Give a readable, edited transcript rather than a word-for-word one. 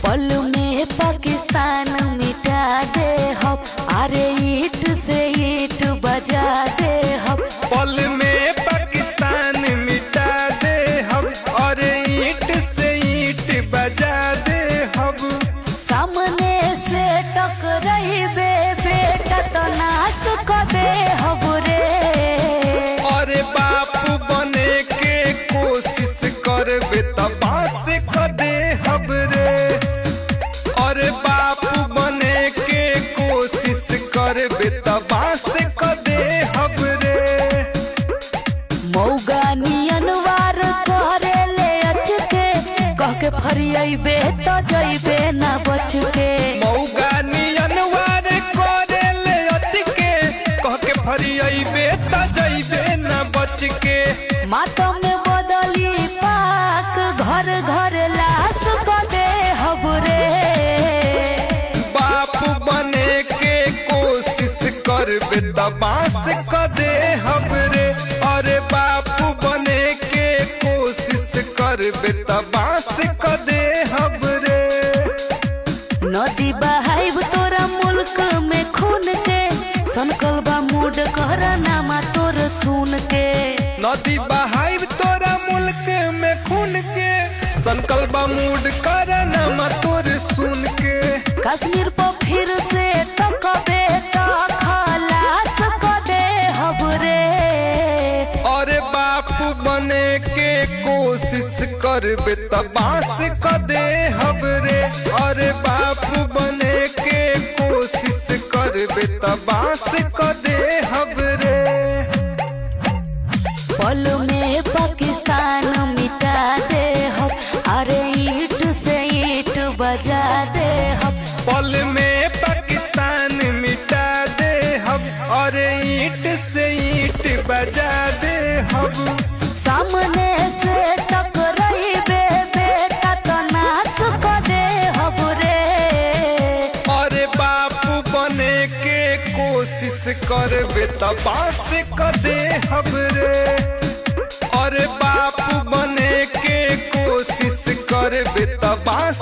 पल में पाकिस्तान मिटा दे हम, अरे ईंट से ईंट बजा दे हम। पल में पाकिस्तान मिटा दे हम, और ईंट से ईंट बजा दे हम। सामने से टकराई बे बेटा तो नाश कर दे हम रे। और बापू बने के कोशिश करबे त बास कर दे हम रे। और बापू बने के कोशिश करबे त बास कर दे हम रे। मौगा नियन वार करे ले अचके, कह के फरियाबे तो जइबे ना बच के। मौगा नियन वार करे ले अचके, कह के फरियाबे त जइबे ना बच के। मातम में बदली पाक, घर घर लाश कर दे हम रे। बापू बने के कोशिश करबे त बास कर दे हम रे। और बापू बने के कोशिश करबे त बास कर दे हम रे। नदी बहाइब तोरा मुल्क में खून के, सनकल बा मूड कहरनामा तोर सुन के। नदी बहाइब तोरा मुल्क में खून के, संकल्प मूड करनामा तोर सुन के। कश्मीर पर फिर से तकबे तो खलास कर दे हम रे। और बापू बने के कोशिश करबे त बास कर दे हम रे। और बापू बने के कोशिश करबे त बास कर दे हम रे। पल में पाकिस्तान मिटा दे हम, अरे ईंट से ईंट बजा दे हम। पल में पाकिस्तान मिटा दे हम, और ईंट से ईंट बजा दे हम। सामने से टकराई बे बेटा तो नाश कर दे हम रे। और बापू बने के कोशिश करबे त बास कर दे हम रे। और बापू बने के कोशिश करबे त बास